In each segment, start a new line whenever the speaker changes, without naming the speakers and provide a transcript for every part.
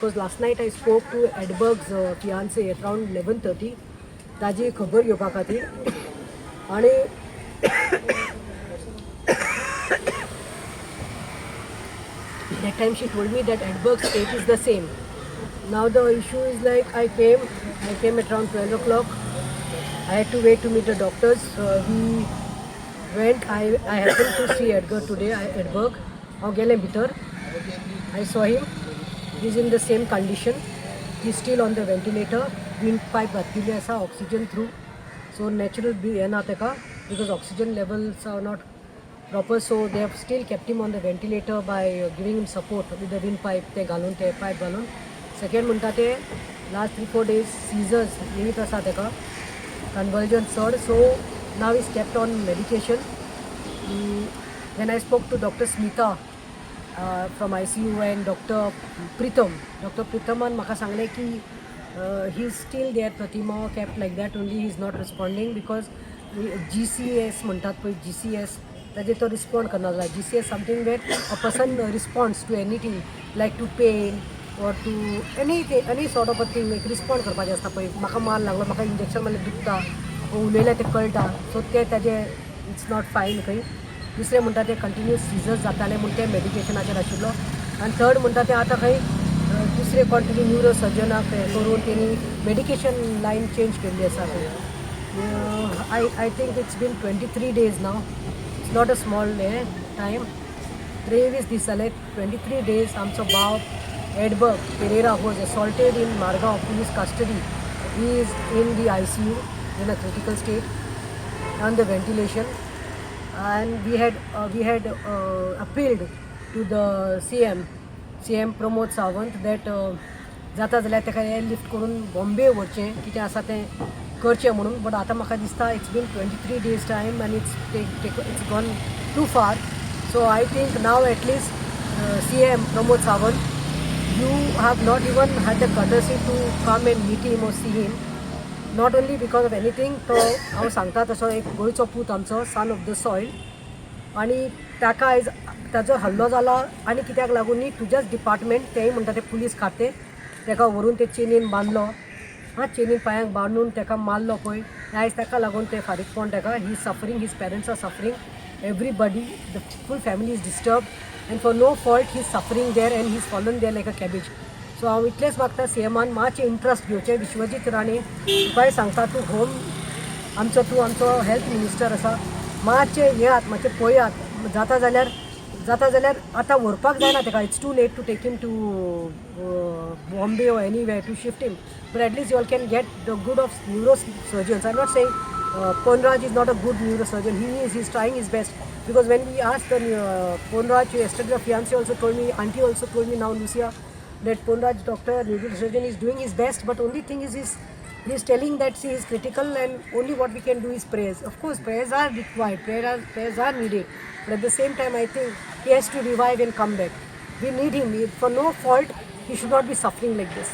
Because last night I spoke to Edberg's fiance at around 11:30. ताजी खबर घेवपा खातीर आनी that time she told me that Edberg's state is the same. Now the issue is like I came at around 12 o'clock. I had to wait to meet the doctors. We went. I happened to see Edgar today. Edberg. हांव गेलें भितर. I saw him. He's in the same condition. He's still on the ventilator. Windpipe घातलेली आसा, oxygen through. So natural येना तेका because oxygen levels are not proper. So they have still kept him on the ventilator by giving him support with the windpipe. ते घालून ते pipe घालून. Second म्हणटा ते last 3-4 days seizures येत आसा तेका. Convulsion चड. So now he's kept on medication. When I spoke to Dr. Smita from ICU and Dr. Pritham म्हाका सांगलें की he's still there. Pratima kept like that only. He's not responding because GCS म्हणटात पळय GCS ताजे तो respond करना जाला. GCS something where a person responds to anything like to pain or to any sort of a thing like respond करपाचें आसता पळय. म्हाका मार लागलो, म्हाका इंजेक्शन मारलें दुखता, उलयलें तें कळटा. सो ते ताजे इट्स नॉट फायन खंय. दुसरें म्हणटा ते कंटिन्यूस सिजर्स जाताले म्हूण ते मेडिकेशनाचेर आशिल्लो. आनी थर्ड म्हणटा ते आतां खंय दुसरे कंटिन्यू न्यूरो सर्जनाक करून तेणी मेडिकेशन लायन चेंज केल्ली आसा खंय. I think it's been 23 days now. It's not a small time. 23 दीस जाले. 23 days आमचो बाब Edberg Pereira was assaulted in Margao police custody. He is in the ICU in a critical state on the ventilation. And we had appealed to the CM Pramod Sawant that जाता जाल्यार तेका airlift करून बॉम्बे व्हरचें कितें आसा तें करचें म्हणून. बट आतां म्हाका दिसता इट्स बीन 23 days टायम आनी इट्स गॉन टू फार. So I think now at least CM Pramod Sawant, you have not even had the courtesy to come and meet him or see him. Not only because of anything, तो हांव सांगता तसो एक गोंयचो पूत आमचो, son of the soil. आनी ताका आयज ताजो हल्लो जाला आनी कित्याक लागून न्ही तुजेच डिपार्टमेंट तेय म्हणटा ते पुलीस खातें ताका व्हरून ते चेनीन बांदलो. चेनीन पांयांक बांदून ताका मारलो पळय. आयज ताका लागून ते फारीक कोण ताका. He is suffering, his parents are suffering, everybody, the full family is disturb and for no fault he is suffering there and he is fallen there like a cabbage. So हांव इतलेंच मागता सीएमान मातशें इंट्रस्ट घेवचें. विश्वजीत राणे तुकाय सांगता तूं home तूं आमचो हेल्थ मिनिस्टर आसा, मातशें येयात, मातशें पळयात. जाता जाल्यार आतां व्हरपाक जायना तेका. It's too late to take him to Bombay or anywhere to shift him, but at least you all can get the good of neurosurgeons. I'm not saying Ponraj is not a good neurosurgeon. He's trying his best. Because when we asked Ponraj yesterday, the fiance also told me, auntie also told me now, Lucia, that Ponraj doctor, neurosurgeon, is doing his best. But only thing is he's telling that he is critical and only what we can do is prayers. Of course, prayers are required, prayers are needed. But at the same time, I think he has to revive and come back. We need him. For no fault, he should not be suffering like this.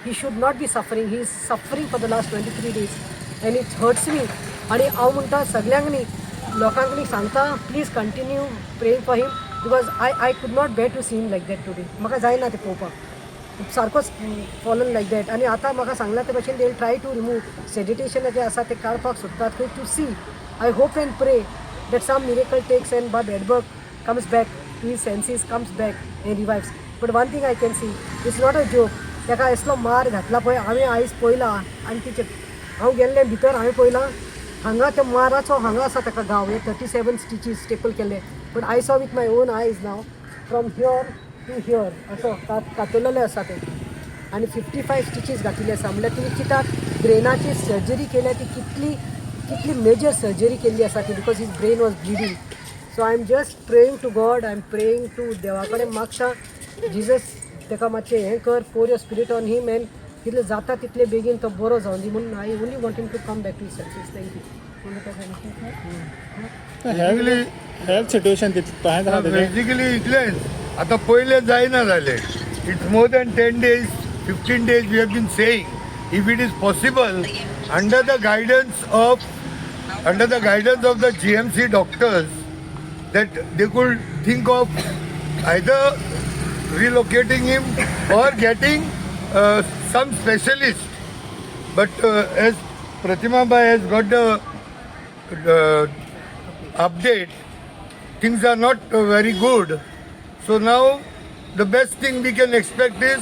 He should not be suffering. He is suffering for the last 23 days. And it hurts me. आणि हांव म्हणटा सगळ्यांनी लोकांनी सांगता please continue praying for him because I could not bear to see him like that today. म्हाका जायना तें पळोवपाक. सारकोच फॉलन लायक दॅट. आनी आतां म्हाका सांगला ते भशेन they will try to remove sedation जें आसा तें काडपाक सोदतात खंय to see. I hope and pray that some miracle takes and Bob Edberg comes back to his senses, comes back and revives. But one thing I can see it's not a joke. ताका असलो मार घातला पळय हांवें आयज पळयला. आनी तिचे हांव गेल्लें भितर हांवें पळयलां हांगा त्या माराचो हांगा आसा ताका गांव. हे 37 स्टिचीस स्टेपल केल्ले. But I saw with my on आयज नाव फ्रॉम हियर टू हियर असो कातरलेले आसा ते. आनी 55 स्टिचीस घातिल्ले आसा. म्हणल्यार तुमी चिंतात ब्रेनाची सर्जरी केल्या ती कितली मेजर सर्जरी केल्ली आसा ती because his brain was bleeding. So I am just praying to God, I am praying to देवा कडेन मागता जिजस ताका मातशें हें कर, pour your spirit on him and कितले जाता तितले बेगीन तो बरो जावन दी म्हणून I only want him to come back to his senses. Thank you.
Health situation
basically इतलेंच. आतां पयलें जायना जालें. It's more than 10 days, 15 days we have been saying if it is possible under the guidance of the GMC doctors that they could think of either relocating him or getting some specialist. But as Pratima Bai has got the update, things are not very good. So now the best thing we can expect is,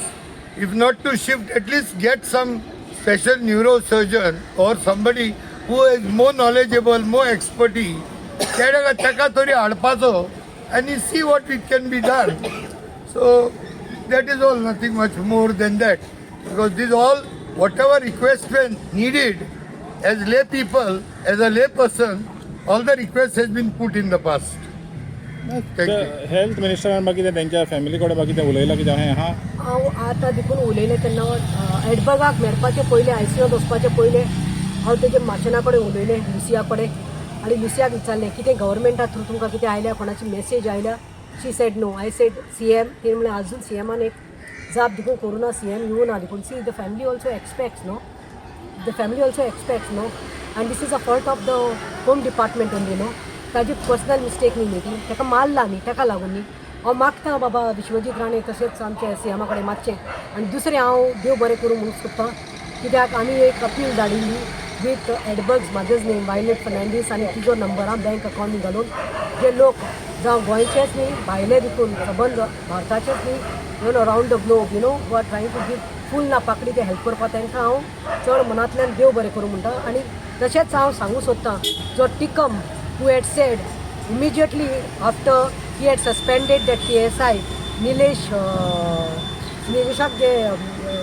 if not to shift, at least get some special neurosurgeon or somebody who is more knowledgeable, more expertise, and you see what it can be done. So that is all, nothing much more than that. Because this all, whatever requests were needed as lay people, as a lay person, all the requests has been put in the past. Thank you.
Health मिनिस्टरान बाकी त्यांच्या family कडेन बाकी उलयला कितें हांवें
हांव आतां देखून उलयलें तेन्ना एडबर्गाक मेळपाचे पयलीं ICUत वचपाचे पयलीं हांव तेजे मार्शना कडेन उलयलें, लुसिया कडेन, आनी लुसियाक विचारलें कितें गव्हर्मेंटा थ्रू तुमकां कितें आयल्या, कोणाची मेसेज आयल्या. She said no. I said CM. तिणें म्हणलें अजून CMान एक जाप देखून करुना, CM येवना देखून. See the family also expects no, and this is a fault of the home department only no. ताजी पर्सनल मिस्टेक न्ही ती, ताका मारला न्ही, ताका लागून न्ही. हांव मागता बाबा विश्वजीत राणे तशेंच आमचे CMा कडेन मातशें. आनी दुसरें हांव देव बरें करूं म्हणून सोदतां, कित्याक आमी एक अपील धाडिल्ली वीथ एडबर्ग्स म्हाजेच नेम वायलेट फर्नांडीस आनी तिजो नंबर हांव बँक अकावंट घालून जे लोक जावं गोंयचेच न्ही, भायले देखून सबंद भारताचेच न्ही, around the globe who are trying to give full ना पाकडी ते हेल्प करपा, तांकां हांव चड मनांतल्यान देव बरें करूं म्हणटा. आनी तशेंच हांव सांगूं सोदतां, जो Tikam who had said immediately after he had suspended that PSI, निलेशाक जे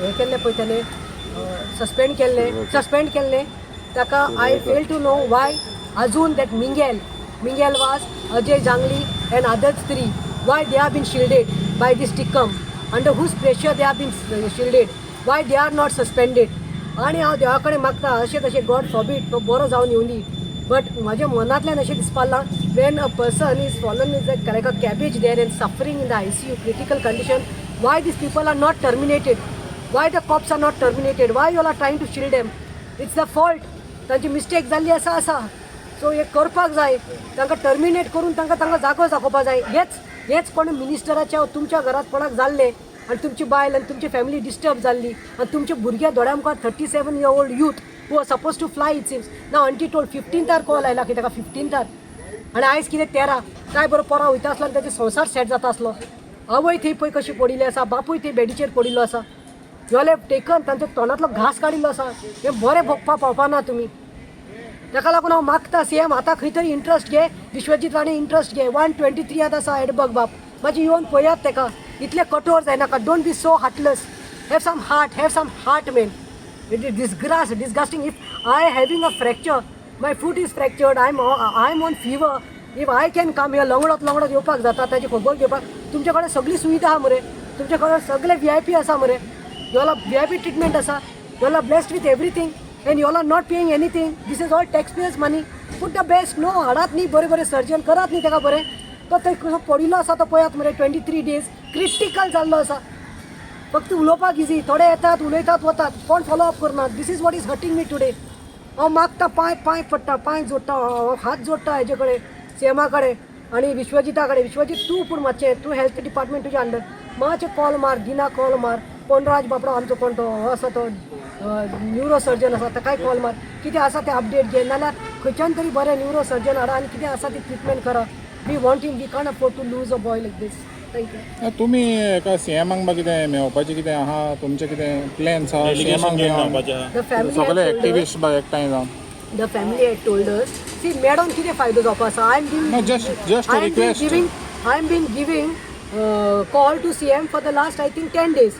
हे केल्ले पळय ताणें सस्पेंड केल्ले ताका I fail to know why अजून that Mingel was Ajay Jangli and others 3 why they are been shielded by these Tikam, under whose pressure they are been shielded, why they are not suspended. आनी हांव देवा कडेन मागता अशें तशें गॉड फॉरबीड तो बरो जावन येवनी. बट म्हाज्या मनांतल्यान अशें दिसपा लागलां, when a person is fallen is like a cabbage there and suffering in the ICU critical condition, why these people are not terminated, why the cops are not terminated, why you are trying to shield them. It's the fault, तांची mistake जाल्ली आसा. So हे करपाक जाय, तांकां terminate करून तांकां जागो दाखोवपा जाय. हेच कोण मिनिस्टराच्या तुमच्या घरात कोणाक जाल्ले आनी तुमची बायल आनी तुमची फॅमिली डिस्टर्ब जाल्ली आनी तुमचे भुरगे दोळ्या मुखार 37 year old youth who are supposed to fly, it seems. Now until told 15th call आयला, कित्याक 15th आनी आयज कितें 13 काय बरो पोरा वयता आसलो आनी ताचो संवसार सेट जाता आसलो. आवय थंय पळय कशी पडिल्ली आसा, बापूय थंय बेडीचेर पडिल्लो आसा, योले टेकन तांच्या तोंडांतलो घास काडिल्लो आसा. हें बरें भोगपा पावपाना तुमी. ताका लागून हांव मागता CM आतां खंय तरी इंट्रस्ट घे, विश्वजीत राणे इंट्रस्ट घे. 123 आसा एडबर्ग बाप, मातशें येवन पळयात ताका. इतले कठोर जायनाका. Don't be so heartless. Have some heart man. It is disgusting. If I having a fracture, my foot is fractured, I'm on fever. If I can come here, लंगडत येवपाक जाता, ताची खबर घेवपाक तुमचे कडेन सगळी सुविधा आहा मरे, तुमचे कडेन सगळे VIP आसा मरे, यू ऑल VIP ट्रिटमेंट आसा, you all blessed with everything and you all are not paying anything. This is all tax payers money. Put the best. नो हाडात न्ही बरें सर्जन, करात न्ही ताका बरें. तो थंय कसो पडिल्लो आसा तो पळयात मरे. 23 days क्रिटिकल जाल्लो आसा. फक्त उलोवपाक इजी, थोडे येतात उलयतात वतात, कोण फॉलो अप करनात. This is what is hurting me today. हांव मागता, पांय पडटा, पांय जोडटा, हात जोडटा हेजे कडेन, CMा कडेन आनी विश्वजिता कडेन. विश्वजीत तूं पूण मातशें, तूं हेल्थ डिपार्टमेंट तुज्या अंडर, मातशें कॉल मार, दिना कॉल मार. पोंडराज बाबडो आमचो कोण तो आसा तो न्यूरो सर्जन आसा, ताकाय कॉल मार. कितें आसा तें अपडेट घे, नाल्यार खंयच्यान तरी बरें न्यूरो सर्जन हाडा आनी कितें आसा ती ट्रिटमेंट करा. We want him, we can't afford to lose a boy like this. Thank you.
तुमी एका CMाक कितें मेळपाचें कितें आहा, तुमचें कितें प्लॅन्स आहा CMाक मेळोवपाचें, सगळे एक्टिविस्ट बाय एकठांय जावन?
The family had told us, see, madam, किती फायदो जावपा आसा. I am been giving call to CM for the last, I think, 10 days.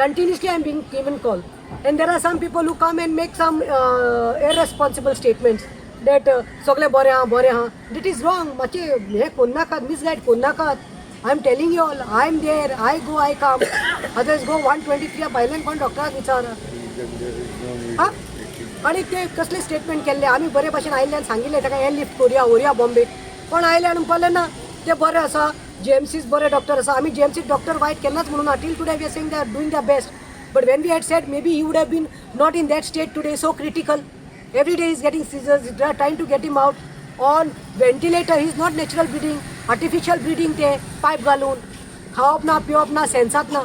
Continuously I am being given call. And there are some people who come and make some irresponsible statements that सगळे बरें आहा. That is wrong. मातशें हें कोन्न नाकात, misguide कोन्न नाकात. I am telling you all, I am there, I go, I come. Others go 123 भायल्यान कोण डॉक्टराक विचारा. हां, आनी ते कसले स्टेटमेंट केल्ले, आमी बरे भाशेन आयिल्ल्यान सांगिल्लें ताका हें लिफ्ट व्हरया बॉम्बे. कोण आयले आनी म्हणपालें ना ते बरें आसा, JMC's बरे डॉक्टर आसा. आमी JMC डॉक्टर वायट केन्नाच म्हणून ना. Till today we are saying they are doing their best. But when we had said may be he would have been not in that state today, so critical. Every day is getting seizures, they are trying to get him out on ventilator. He is not natural breathing, artificial breathing ते pipe घालून. खावप ना पिवप ना सेन्सात ना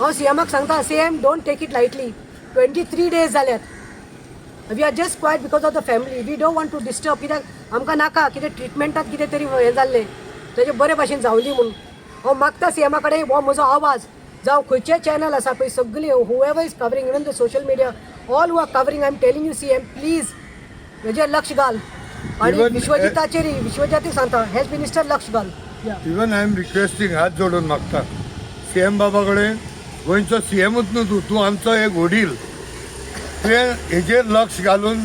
हांव सीएमाक सांगता CM don't take it lightly 23 days जाल्यात we are just quiet because of the family we don't want to disturb कित्याक आमकां नाका कितें ट्रिटमेंटात कितें तरी हें जाल्लें तेजे बरे भाशेन जावली म्हणून हांव मागता सीएमा कडेन हो म्हजो आवाज जावं खंयचे चॅनल आसा पळय सगळी whoever is covering even the social media all who are covering I am telling you CM please हेजेर लक्ष घाल आणि
Even-
विश्वजिताचेर विश्वजिताक सांगता हेल्थ मिनिस्टर लक्ष घाल
इवन आय एम रिक्वेस्टिंग हात जोडून मागता सीएम बाबा कडेन गोंयचो सीएमूच न्हू तूं आमचो एक वडील तुवें हेजेर लक्ष घालून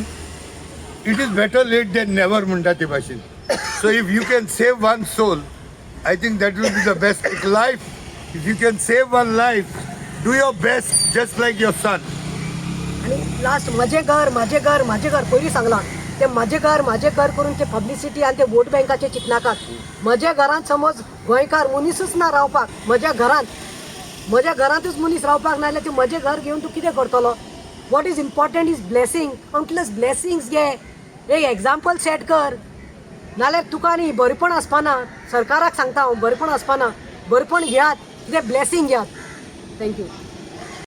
it is better late than never म्हणटा ते भाशेन so if you can save one soul I think that will be the best एक life if you can save one life do your best just like your son
आणि last माझे घर पयलीं सांगलां ते माझे घर करून ते पब्लिसिटी आणि ते वोट बँकाचे चिंतनाकात म्हज्या घरांत समज गोंयकार मनीसच ना रावपाक म्हज्या घरांतूच मनीस रावपाक ना जाल्यार ते म्हजें घर घेवन तूं कितें करतलो what is important is blessing countless blessings घे एक एग्जाम्पल सेट कर नाल्यार तुका न्ही बरेपण आसपाना सरकाराक सांगता हांव बरेपण आसपाना बरेपण घेयात कितें ब्लेसिंग घेयात थँक्यू